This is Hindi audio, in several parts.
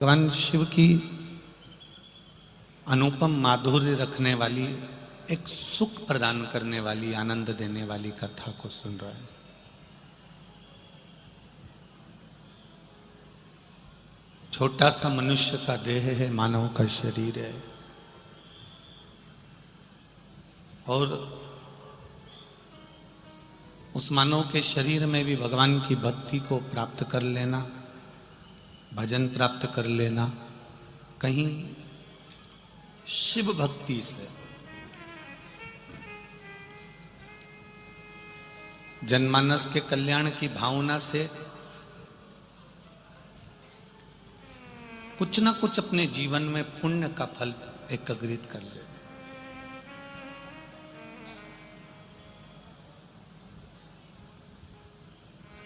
भगवान शिव की अनुपम माधुर्य रखने वाली, एक सुख प्रदान करने वाली, आनंद देने वाली कथा को सुन रहे हैं। छोटा सा मनुष्य का देह है, मानव का शरीर है, और उस मानव के शरीर में भी भगवान की भक्ति को प्राप्त कर लेना, भजन प्राप्त कर लेना, कहीं शिव भक्ति से जनमानस के कल्याण की भावना से कुछ ना कुछ अपने जीवन में पुण्य का फल एकत्रित कर ले।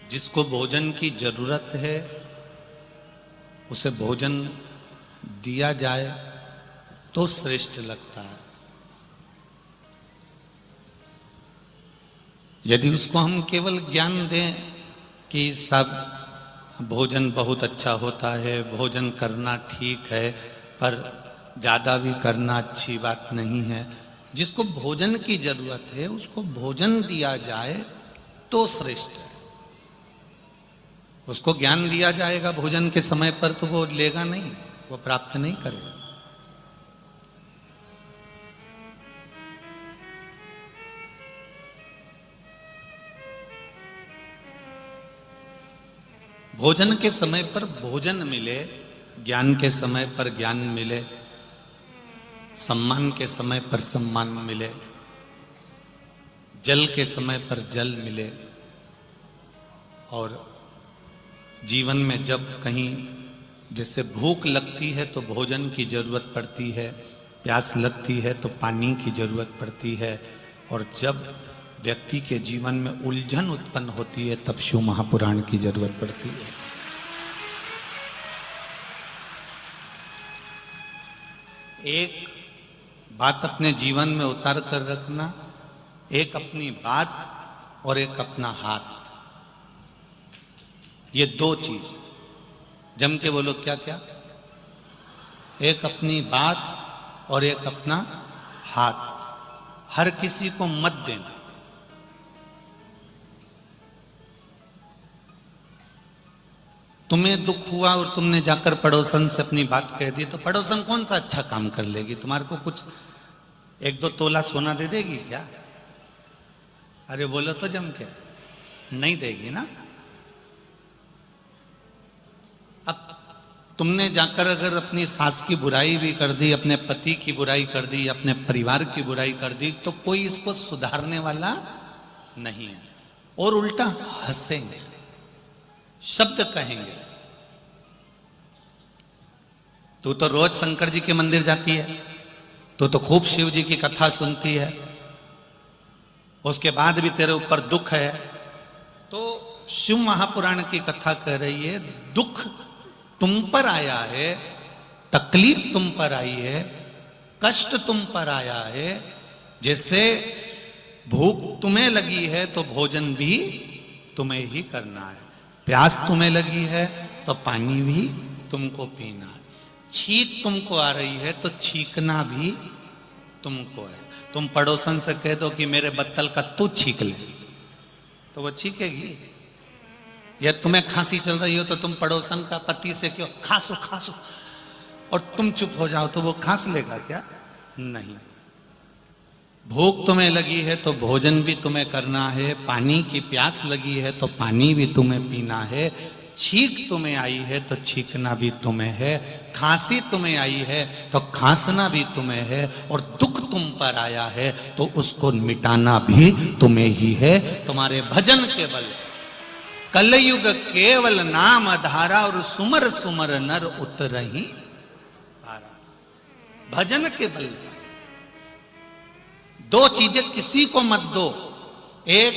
जिसको भोजन की जरूरत है उसे भोजन दिया जाए तो श्रेष्ठ लगता है। यदि उसको हम केवल ज्ञान दें कि सब भोजन बहुत अच्छा होता है, भोजन करना ठीक है, पर ज़्यादा भी करना अच्छी बात नहीं है, जिसको भोजन की जरूरत है उसको भोजन दिया जाए तो श्रेष्ठ है। उसको ज्ञान दिया जाएगा भोजन के समय पर तो वो लेगा नहीं, वो प्राप्त नहीं करेगा। भोजन के समय पर भोजन मिले, ज्ञान के समय पर ज्ञान मिले, सम्मान के समय पर सम्मान मिले, जल के समय पर जल मिले, और जीवन में जब कहीं जैसे भूख लगती है तो भोजन की जरूरत पड़ती है, प्यास लगती है तो पानी की जरूरत पड़ती है, और जब व्यक्ति के जीवन में उलझन उत्पन्न होती है तब शिव महापुराण की जरूरत पड़ती है। एक बात अपने जीवन में उतार कर रखना, एक अपनी बात और एक अपना हाथ, ये दो चीज जम के बोलो, क्या क्या? एक अपनी बात और एक अपना हाथ। हर किसी को मत देना। तुम्हें दुख हुआ और तुमने जाकर पड़ोसन से अपनी बात कह दी तो पड़ोसन कौन सा अच्छा काम कर लेगी? तुम्हारे को कुछ 1-2 तोला सोना दे देगी क्या? अरे बोलो तो जम के, नहीं देगी ना। अब तुमने जाकर अगर अपनी सास की बुराई भी कर दी, अपने पति की बुराई कर दी, अपने परिवार की बुराई कर दी, तो कोई इसको सुधारने वाला नहीं है, और उल्टा हंसेंगे, शब्द कहेंगे। तू तो रोज शंकर जी के मंदिर जाती है, तू तो खूब शिव जी की कथा सुनती है, उसके बाद भी तेरे ऊपर दुख है। तो शिव महापुराण की कथा कह रही है, दुख तुम पर आया है, तकलीफ तुम पर आई है, कष्ट तुम पर आया है। जैसे भूख तुम्हें लगी है तो भोजन भी तुम्हें ही करना है, प्यास तुम्हें लगी है तो पानी भी तुमको पीना है, छींक तुमको आ रही है तो छींकना भी तुमको है। तुम पड़ोसन से कह दो कि मेरे बत्तल का तू छींक ले, तो वो छींकेगी? या तुम्हें खांसी चल रही हो तो तुम पड़ोसन का पति से क्यों खांसो खांसो, और तुम चुप हो जाओ तो वो खांस लेगा क्या? नहीं। भूख तुम्हें लगी है तो भोजन भी तुम्हें करना है, पानी की प्यास लगी है तो पानी भी तुम्हें पीना है, छींक तुम्हें आई है तो छींकना भी तुम्हें है, खांसी तुम्हें आई है तो खांसना भी तुम्हें है, और दुख तुम पर आया है तो उसको मिटाना भी तुम्हें ही है। तुम्हारे भजन के बल कलयुग केवल नाम धारा, और सुमर सुमर नर उतरहि पारा। भजन के बल पर दो चीजें किसी को मत दो, एक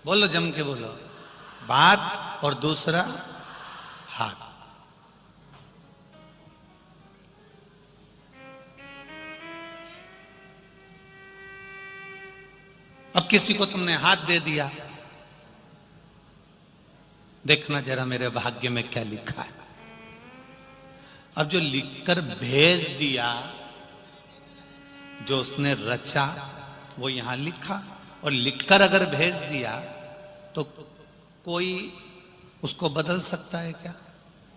बोलो जम के बोलो, बात, और दूसरा हाथ। अब किसी को तुमने हाथ दे दिया, देखना जरा मेरे भाग्य में क्या लिखा है। अब जो लिखकर भेज दिया, जो उसने रचा वो यहां लिखा, और लिखकर अगर भेज दिया तो कोई उसको बदल सकता है क्या?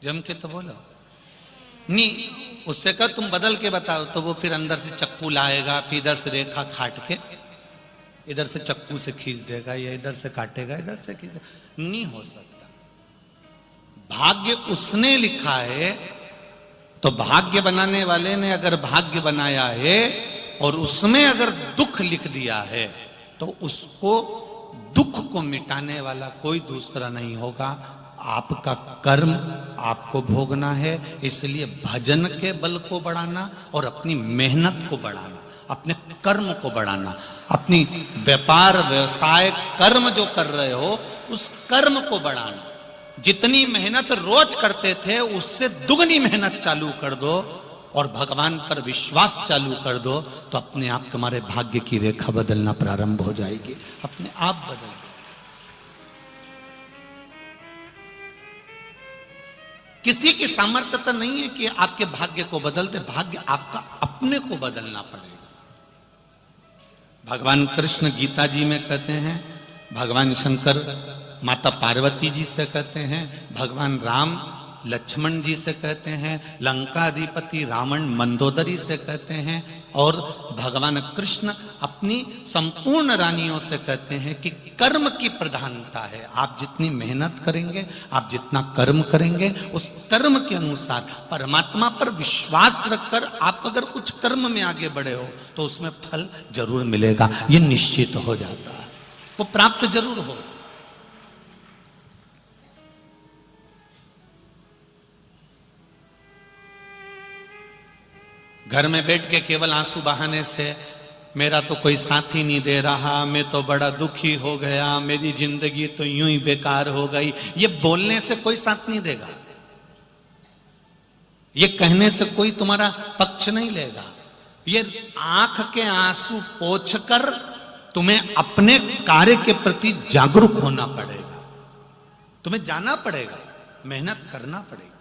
जम के तो बोलो नहीं। उससे कह तुम बदल के बताओ, तो वो फिर अंदर से चक्कू लाएगा, फिर इधर से रेखा काट के इधर से चक्कू से खींच देगा, या इधर से काटेगा इधर से खींच देगा। नहीं हो सकता। भाग्य उसने लिखा है, तो भाग्य बनाने वाले ने अगर भाग्य बनाया है और उसमें अगर दुख लिख दिया है, तो उसको दुख को मिटाने वाला कोई दूसरा नहीं होगा। आपका कर्म आपको भोगना है। इसलिए भजन के बल को बढ़ाना और अपनी मेहनत को बढ़ाना, अपने कर्म को बढ़ाना, अपनी व्यापार व्यवसाय कर्म जो कर रहे हो उस कर्म को बढ़ाना। जितनी मेहनत रोज करते थे उससे दुगनी मेहनत चालू कर दो और भगवान पर विश्वास चालू कर दो, तो अपने आप तुम्हारे भाग्य की रेखा बदलना प्रारंभ हो जाएगी। अपने आप बदल। किसी की सामर्थ्यता नहीं है कि आपके भाग्य को बदल दे। भाग्य आपका अपने को बदलना पड़ेगा। भगवान कृष्ण गीता जी में कहते हैं, भगवान शंकर माता पार्वती जी से कहते हैं, भगवान राम लक्ष्मण जी से कहते हैं, लंका अधिपति रावण मंदोदरी से कहते हैं, और भगवान कृष्ण अपनी संपूर्ण रानियों से कहते हैं कि कर्म की प्रधानता है। आप जितनी मेहनत करेंगे, आप जितना कर्म करेंगे, उस कर्म के अनुसार परमात्मा पर विश्वास रखकर आप अगर कुछ कर्म में आगे बढ़े हो तो उसमें फल जरूर मिलेगा। ये निश्चित हो जाता है, वो प्राप्त जरूर हो। घर में बैठ के केवल आंसू बहाने से मेरा तो कोई साथी नहीं दे रहा, मैं तो बड़ा दुखी हो गया, मेरी जिंदगी तो यूं ही बेकार हो गई, ये बोलने से कोई साथ नहीं देगा। ये कहने से कोई तुम्हारा पक्ष नहीं लेगा। ये आंख के आंसू पोंछकर तुम्हें अपने कार्य के प्रति जागरूक होना पड़ेगा। तुम्हें जाना पड़ेगा, मेहनत करना पड़ेगा।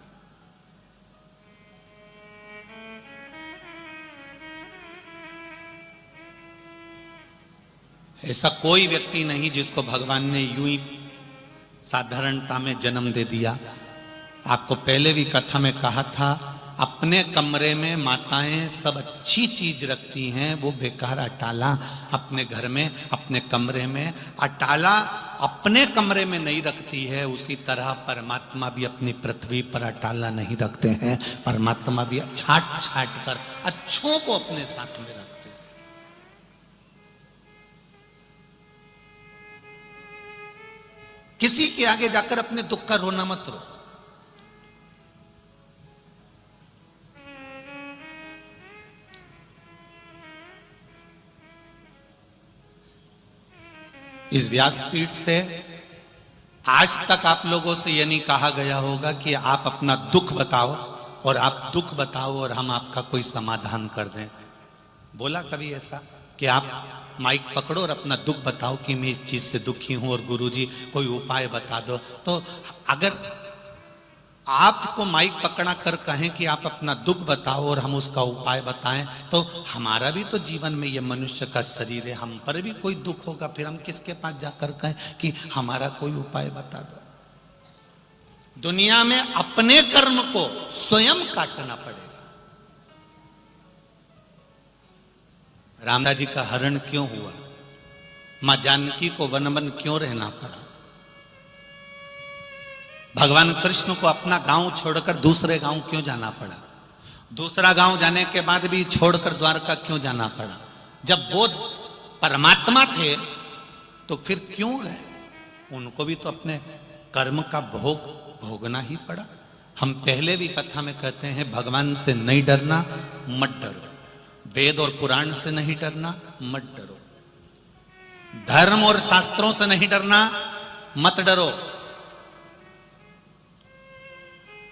ऐसा कोई व्यक्ति नहीं जिसको भगवान ने यूं ही साधारणता में जन्म दे दिया। आपको पहले भी कथा में कहा था, अपने कमरे में माताएं सब अच्छी चीज रखती हैं, वो बेकार अटाला अपने घर में, अपने कमरे में, अटाला अपने कमरे में नहीं रखती है। उसी तरह परमात्मा भी अपनी पृथ्वी पर अटाला नहीं रखते हैं। परमात्मा भी छाट छाट कर अच्छों को अपने साथ में रखते हैं। किसी के आगे जाकर अपने दुख का रोना मत रो। इस व्यासपीठ से आज तक आप लोगों से यह नहीं कहा गया होगा कि आप अपना दुख बताओ और आप दुख बताओ और हम आपका कोई समाधान कर दें। बोला कभी ऐसा कि आप माइक पकड़ो और अपना दुख बताओ कि मैं इस चीज से दुखी हूं और गुरुजी कोई उपाय बता दो? तो अगर आपको माइक पकड़ा कर कहें कि आप अपना दुख बताओ और हम उसका उपाय बताएं, तो हमारा भी तो जीवन में ये मनुष्य का शरीर है, हम पर भी कोई दुख होगा। फिर हम किसके पास जाकर कहें कि हमारा कोई उपाय बता दो? दुनिया में अपने कर्म को स्वयं काटना पड़ेगा। रामदास जी का हरण क्यों हुआ? मां जानकी को वन वन क्यों रहना पड़ा? भगवान कृष्ण को अपना गांव छोड़कर दूसरे गांव क्यों जाना पड़ा? दूसरा गांव जाने के बाद भी छोड़कर द्वारका क्यों जाना पड़ा? जब वो परमात्मा थे तो फिर क्यों गए? उनको भी तो अपने कर्म का भोग भोगना ही पड़ा। हम पहले भी कथा में कहते हैं, भगवान से नहीं डरना, मत डरो। वेद और पुराण से नहीं डरना, मत डरो। धर्म और शास्त्रों से नहीं डरना, मत डरो।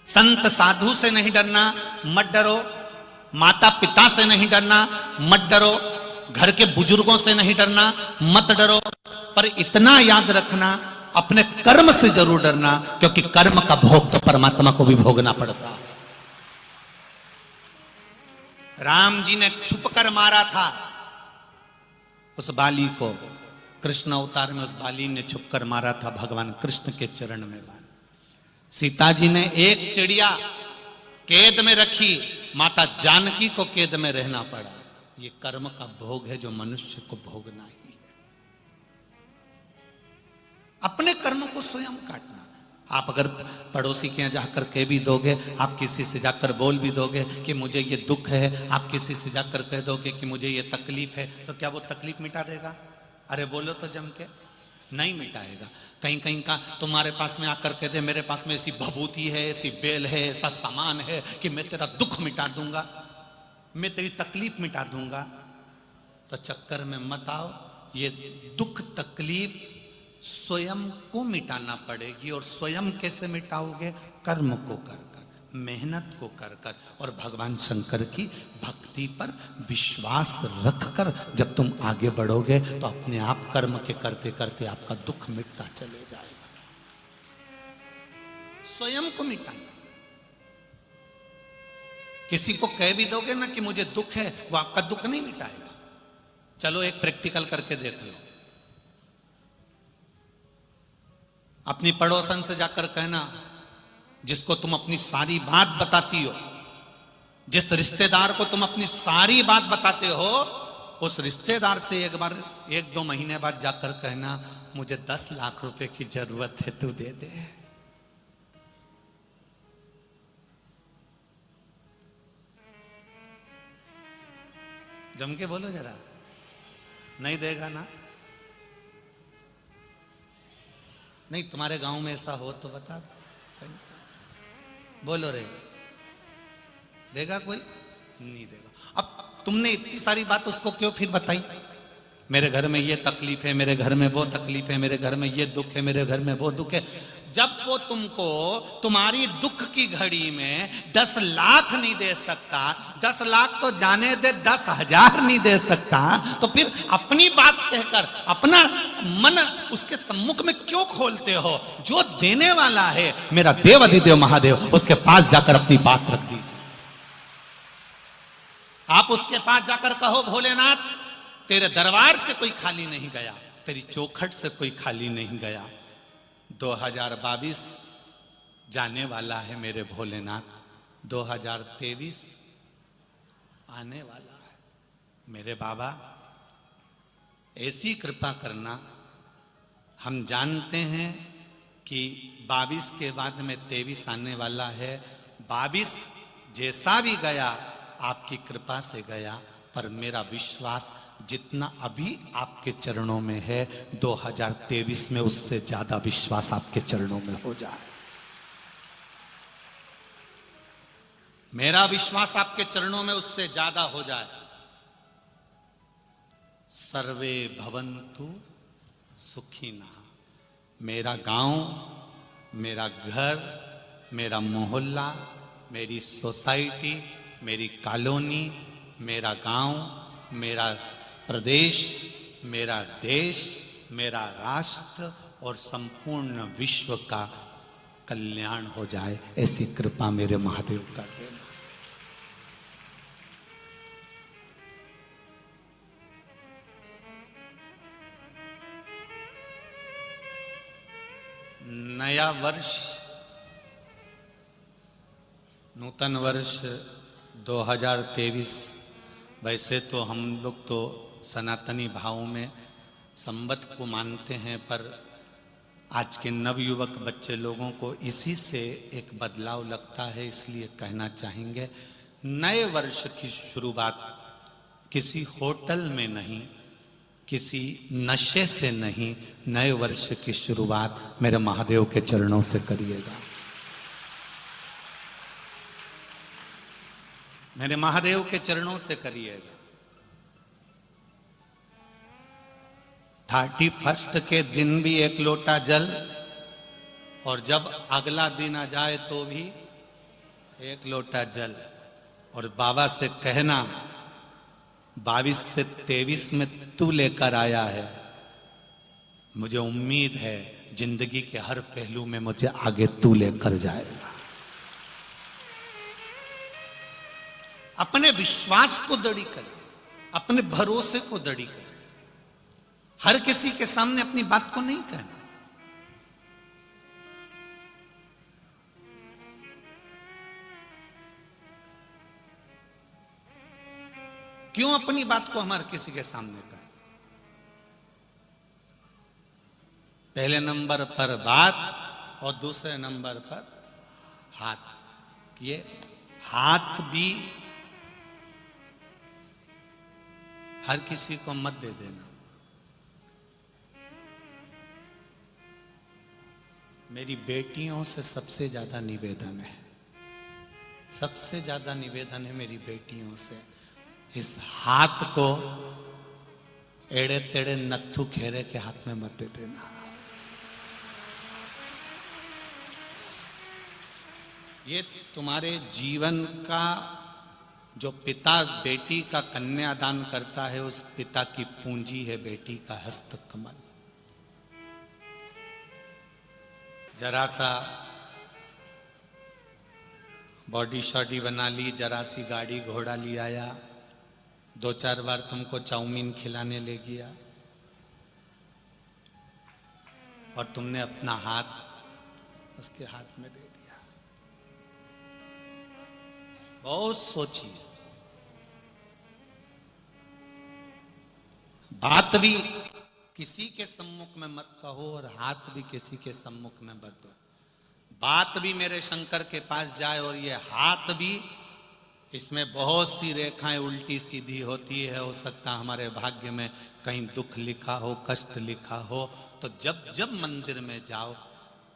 संत साधु से नहीं डरना, मत डरो। माता पिता से नहीं डरना, मत डरो। घर के बुजुर्गों से नहीं डरना, मत डरो। पर इतना याद रखना, अपने कर्म से जरूर डरना, क्योंकि कर्म का भोग तो परमात्मा को भी भोगना पड़ता है। राम जी ने छुप कर मारा था उस बाली को, कृष्ण अवतार में उस बाली ने छुप कर मारा था भगवान कृष्ण के चरण में। सीता जी ने एक चिड़िया कैद में रखी, माता जानकी को कैद में रहना पड़ा। ये कर्म का भोग है जो मनुष्य को भोगना ही है। अपने कर्म को स्वयं काटना। आप अगर पड़ोसी के यहां जाकर कह भी दोगे, आप किसी से जाकर बोल भी दोगे कि मुझे ये दुख है, आप किसी से जाकर कह दोगे कि मुझे ये तकलीफ है, तो क्या वो तकलीफ मिटा देगा? अरे बोलो तो जम के, नहीं मिटाएगा। कहीं कहीं का तुम्हारे पास में आकर कह दे मेरे पास में ऐसी भभूति है, ऐसी बेल है, ऐसा सामान है कि मैं तेरा दुख मिटा दूंगा, मैं तेरी तकलीफ मिटा दूंगा, तो चक्कर में मत आओ। ये दुख तकलीफ स्वयं को मिटाना पड़ेगी। और स्वयं कैसे मिटाओगे? कर्म को कर कर, मेहनत को कर कर, और भगवान शंकर की भक्ति पर विश्वास रखकर जब तुम आगे बढ़ोगे तो अपने आप कर्म के करते करते आपका दुख मिटता चले जाएगा। स्वयं को मिटाना। किसी को कह भी दोगे ना कि मुझे दुख है, वो आपका दुख नहीं मिटाएगा। चलो एक प्रैक्टिकल करके देख लो। अपनी पड़ोसन से जाकर कहना, जिसको तुम अपनी सारी बात बताती हो, जिस रिश्तेदार को तुम अपनी सारी बात बताते हो, उस रिश्तेदार से एक बार 1-2 महीने बाद जाकर कहना मुझे 10 लाख रुपए की जरूरत है, तू दे दे। जम के बोलो जरा। नहीं देगा ना? नहीं, तुम्हारे गांव में ऐसा हो तो बता दो। बोलो रे, देगा कोई? नहीं देगा। अब तुमने इतनी सारी बात उसको क्यों फिर बताई? मेरे घर में ये तकलीफ है, मेरे घर में वो तकलीफ है, मेरे घर में ये दुख है, मेरे घर में वो दुख है। जब वो तुमको तुम्हारी दुख की घड़ी में 10 लाख नहीं दे सकता, 10 लाख तो जाने दे 10,000 नहीं दे सकता, तो फिर अपनी बात कहकर अपना मन उसके सम्मुख में क्यों खोलते हो? जो देने वाला है मेरा देव अधिदेव महादेव, उसके पास जाकर अपनी बात रख दीजिए। आप उसके पास जाकर कहो भोलेनाथ तेरे दरबार से कोई खाली नहीं गया, तेरी चौखट से कोई खाली नहीं गया। 2022 जाने वाला है मेरे भोलेनाथ, 2023 आने वाला है। मेरे बाबा ऐसी कृपा करना। हम जानते हैं कि 22 के बाद में 23 आने वाला है। 22 जैसा भी गया आपकी कृपा से गया, पर मेरा विश्वास जितना अभी आपके चरणों में है, 2023 में उससे ज्यादा विश्वास आपके चरणों में हो जाए। मेरा विश्वास आपके चरणों में उससे ज्यादा हो जाए। सर्वे भवन्तु सुखिनः। मेरा गांव, मेरा घर, मेरा मोहल्ला, मेरी सोसाइटी, मेरी कॉलोनी, मेरा गांव, मेरा प्रदेश, मेरा देश, मेरा राष्ट्र और संपूर्ण विश्व का कल्याण हो जाए, ऐसी कृपा मेरे महादेव कर देना। नया वर्ष, नूतन वर्ष 2023, वैसे तो हम लोग तो सनातनी भाव में संवत को मानते हैं, पर आज के नवयुवक बच्चे लोगों को इसी से एक बदलाव लगता है, इसलिए कहना चाहेंगे नए वर्ष की शुरुआत किसी होटल में नहीं, किसी नशे से नहीं, नए वर्ष की शुरुआत मेरे महादेव के चरणों से करिएगा। मेरे महादेव के चरणों से करिएगा। 31 के दिन भी 1 लोटा जल, और जब अगला दिन आ जाए तो भी 1 लोटा जल। और बाबा से कहना 22 से 23 में तू लेकर आया है, मुझे उम्मीद है जिंदगी के हर पहलू में मुझे आगे तू लेकर जाएगा। अपने विश्वास को दृढ़ करें, अपने भरोसे को दृढ़ करें। हर किसी के सामने अपनी बात को नहीं कहना। क्यों अपनी बात को हमारे किसी के सामने कहें? पहले नंबर पर बात और दूसरे नंबर पर हाथ। ये हाथ भी हर किसी को मत दे देना। मेरी बेटियों से सबसे ज्यादा निवेदन है, सबसे ज्यादा निवेदन है मेरी बेटियों से, इस हाथ को एड़े तेड़े नत्थु खेरे के हाथ में मत दे देना। ये तुम्हारे जीवन का जो पिता बेटी का कन्यादान करता है, उस पिता की पूंजी है बेटी का हस्त कमल। जरा सा बॉडी शॉडी बना ली, जरा सी गाड़ी घोड़ा ले आया, 2-4 बार तुमको चाउमीन खिलाने ले गया और तुमने अपना हाथ उसके हाथ में दे दिया। बहुत सोचिए, बात भी किसी के सम्मुख में मत कहो और हाथ भी किसी के सम्मुख में मत दो। बात भी मेरे शंकर के पास जाए और ये हाथ भी, इसमें बहुत सी रेखाएं उल्टी सीधी होती है। हो सकता हमारे भाग्य में कहीं दुख लिखा हो, कष्ट लिखा हो। तो जब जब मंदिर में जाओ,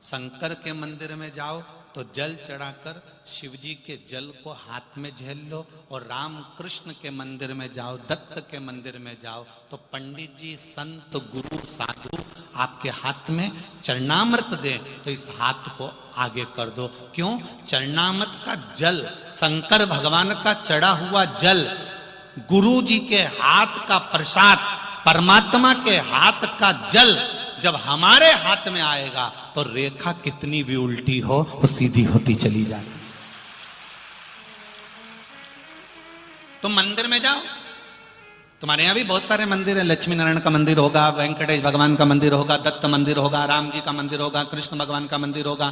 शंकर के मंदिर में जाओ, तो जल चढ़ाकर शिव जी के जल को हाथ में झेल लो। और राम कृष्ण के मंदिर में जाओ, दत्त के मंदिर में जाओ, तो पंडित जी, संत, गुरु, साधु आपके हाथ में चरणामृत दे, तो इस हाथ को आगे कर दो। क्यों? चरणामृत का जल, शंकर भगवान का चढ़ा हुआ जल, गुरु जी के हाथ का प्रसाद, परमात्मा के हाथ का जल जब हमारे हाथ में आएगा तो रेखा कितनी भी उल्टी हो वो सीधी होती चली जाएगी। तुम मंदिर में जाओ, तुम्हारे यहां भी बहुत सारे मंदिर है। लक्ष्मी नारायण का मंदिर होगा, वेंकटेश भगवान का मंदिर होगा, दत्त मंदिर होगा, राम जी का मंदिर होगा, कृष्ण भगवान का मंदिर होगा,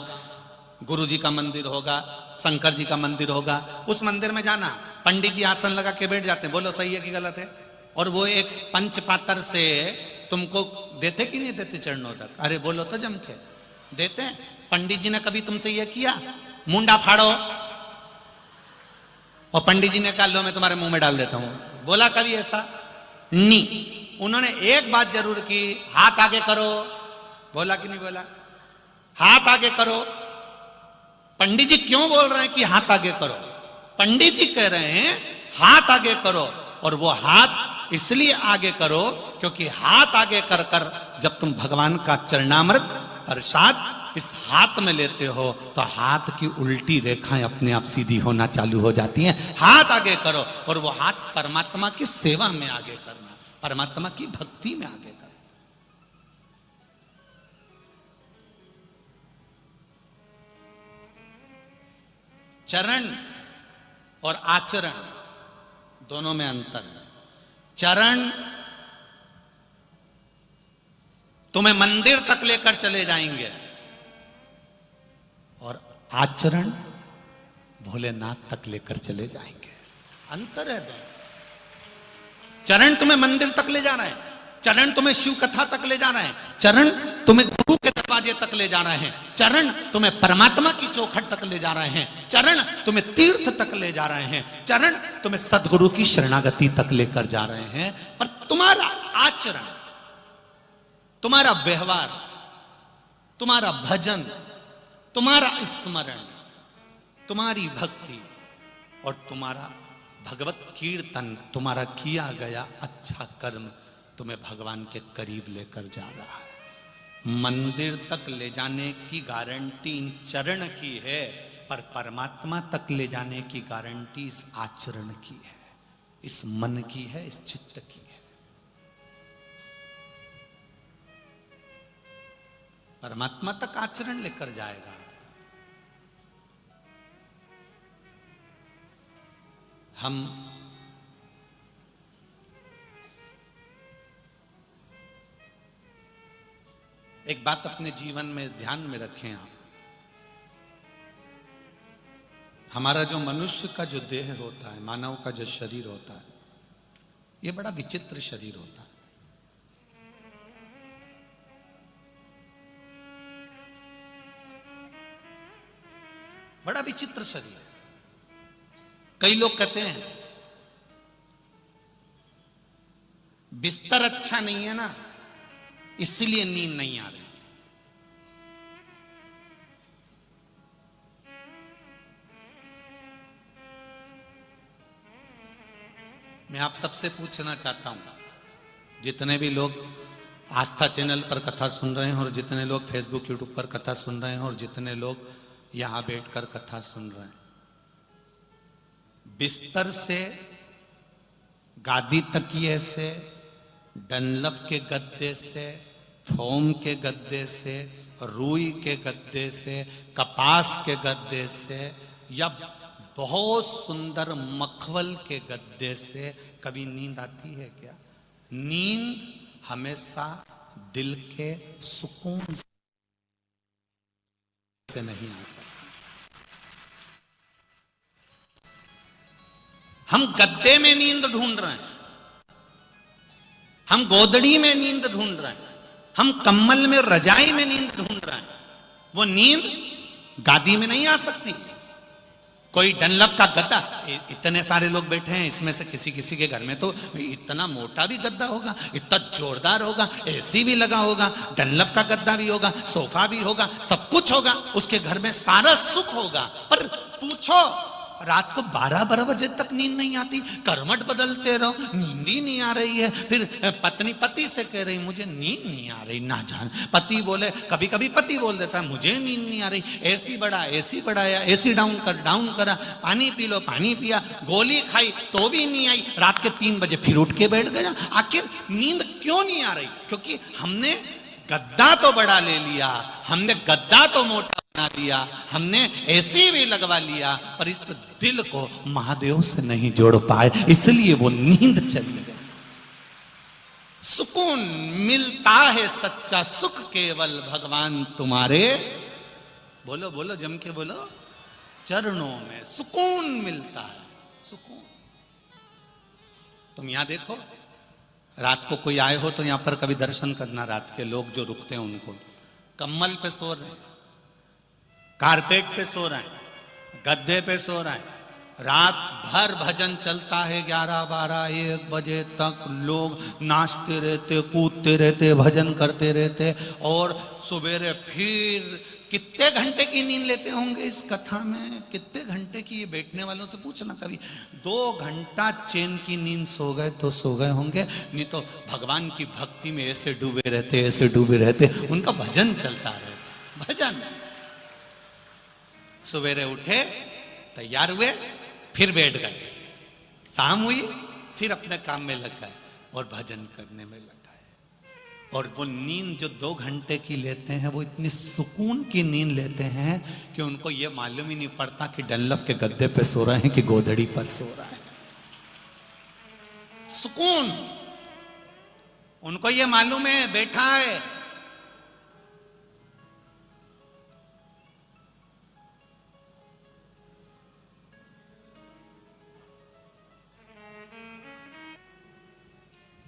गुरु जी का मंदिर होगा, शंकर जी का मंदिर होगा। उस मंदिर में जाना, पंडित जी आसन लगा के बैठ जाते हैं, बोलो सही है कि गलत है? और वो एक पंच पात्र से तुमको देते कि नहीं देते चरणों तक? अरे बोलो तो जम के देते हैं। पंडित जी ने कभी तुमसे यह किया, मुंडा फाड़ो, और पंडित जी ने कहा लो मैं तुम्हारे मुंह में डाल देता हूं? बोला कभी ऐसा? नहीं। उन्होंने एक बात जरूर की, हाथ आगे करो। बोला कि नहीं बोला? हाथ आगे करो। पंडित जी क्यों बोल रहे हैं कि हाथ आगे करो? पंडित जी कह रहे हैं हाथ आगे करो, और वो हाथ इसलिए आगे करो क्योंकि हाथ आगे कर कर जब तुम भगवान का चरणामृत प्रसाद इस हाथ में लेते हो तो हाथ की उल्टी रेखाएं अपने आप सीधी होना चालू हो जाती हैं। हाथ आगे करो, और वो हाथ परमात्मा की सेवा में आगे करना, परमात्मा की भक्ति में आगे करना। चरण और आचरण दोनों में अंतर है। चरण तुम्हें मंदिर तक लेकर चले जाएंगे, और आचरण भोलेनाथ तक लेकर चले जाएंगे। अंतर है दोनों। चरण तुम्हें मंदिर तक ले जाना है, चरण तुम्हें शिव कथा तक ले जाना है, चरण तुम्हें गुरु के दरवाजे तक ले जाना है, चरण तुम्हें परमात्मा की चौखट तक ले जा रहे हैं, चरण तुम्हें तीर्थ तक ले जा रहे हैं, चरण तुम्हें सदगुरु की शरणागति तक लेकर जा रहे हैं। पर तुम्हारा आचरण, तुम्हारा व्यवहार, तुम्हारा भजन, तुम्हारा स्मरण, तुम्हारी भक्ति और तुम्हारा भगवत कीर्तन, तुम्हारा किया गया अच्छा कर्म तुम्हें भगवान के करीब लेकर जा रहा है। मंदिर तक ले जाने की गारंटी इन चरण की है, पर परमात्मा तक ले जाने की गारंटी इस आचरण की है, इस मन की है, इस चित्त की है। परमात्मा तक आचरण लेकर जाएगा। हम एक बात अपने जीवन में ध्यान में रखें आप, हमारा जो मनुष्य का जो देह होता है, मानव का जो शरीर होता है, ये बड़ा विचित्र शरीर होता है। बड़ा विचित्र शरीर। कई लोग कहते हैं बिस्तर अच्छा नहीं है ना, इसलिए नींद नहीं आ रही। मैं आप सबसे पूछना चाहता हूं, जितने भी लोग आस्था चैनल पर कथा सुन रहे हैं और जितने लोग फेसबुक यूट्यूब पर कथा सुन रहे हैं और जितने लोग यहां बैठकर कथा सुन रहे हैं, बिस्तर से, गादी तकिए से, डनलप के गद्दे से, फोम के गद्दे से, रुई के गद्दे से, कपास के गद्दे से या बहुत सुंदर मखमल के गद्दे से कभी नींद आती है क्या? नींद हमेशा दिल के सुकून से नहीं आ सकती। हम गद्दे में नींद ढूंढ रहे हैं, हम गोदड़ी में नींद ढूंढ रहे हैं, हम कम्बल में, रजाई में नींद ढूंढ रहे हैं। वो नींद गादी में नहीं आ सकती। कोई डनलप का गद्दा, इतने सारे लोग बैठे हैं, इसमें से किसी किसी के घर में तो इतना मोटा भी गद्दा होगा, इतना जोरदार होगा, एसी भी लगा होगा, डनलप का गद्दा भी होगा, सोफा भी होगा, सब कुछ होगा, उसके घर में सारा सुख होगा। पर पूछो, रात को 12-12 बजे तक नींद नहीं आती, करवट बदलते रहो, नींद ही नहीं आ रही है। फिर पत्नी पति से कह रही मुझे नींद नहीं आ रही, ना जान। पति बोले, कभी कभी पति बोल देता है मुझे नींद नहीं आ रही, एसी बढ़ाया, एसी डाउन करा, पानी पी लो, पानी पिया, गोली खाई तो भी नहीं आई, रात के 3 बजे फिर उठ के बैठ गया। आखिर नींद क्यों नहीं आ रही? क्योंकि हमने गद्दा तो बड़ा ले लिया, हमने गद्दा तो मोटा बना लिया, हमने एसी भी लगवा लिया, पर इस दिल को महादेव से नहीं जोड़ पाए, इसलिए वो नींद चली गई। सुकून मिलता है सच्चा सुख केवल भगवान तुम्हारे, बोलो बोलो जम के बोलो, चरणों में सुकून मिलता है, सुकून। तुम यहां देखो, रात को कोई आए हो तो यहां पर कभी दर्शन करना, रात के लोग जो रुकते हैं उनको, कम्बल पे सो रहे हैं, कारपेट पे सो रहे हैं, गद्दे पे सो रहे हैं, रात भर भजन चलता है, 11-12-1 बजे तक लोग नाचते रहते, कूदते रहते, भजन करते रहते, और सवेरे फिर कितने घंटे की नींद लेते होंगे इस कथा में? कितने घंटे की? ये बैठने वालों से पूछना कभी। 2 घंटा चैन की नींद सो गए तो सो गए होंगे, नहीं तो भगवान की भक्ति में ऐसे डूबे रहते, ऐसे डूबे रहते, उनका भजन चलता रहता, भजन। सवेरे उठे, तैयार हुए, फिर बैठ गए, शाम हुई, फिर अपने काम में लग गए और भजन करने में लग गए। और वो नींद जो 2 घंटे की लेते हैं, वो इतनी सुकून की नींद लेते हैं कि उनको ये मालूम ही नहीं पड़ता कि डनलप के गद्दे पे सो रहे हैं कि गोदड़ी पर सो रहे हैं। सुकून उनको ये मालूम है, बैठा है।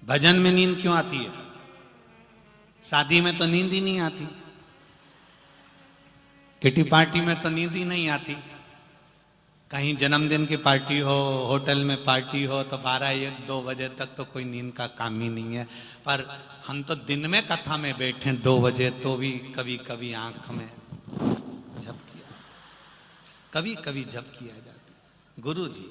भजन में नींद क्यों आती है? शादी में तो नींद ही नहीं आती, किटी पार्टी में तो नींद ही नहीं आती, कहीं जन्मदिन की पार्टी हो, होटल में पार्टी हो तो 12-1-2 बजे तक तो कोई नींद का काम ही नहीं है। पर हम तो दिन में कथा में बैठे 2 बजे तो भी कभी कभी आंख में झपकिया, कभी कभी झपकिया जाती। गुरु जी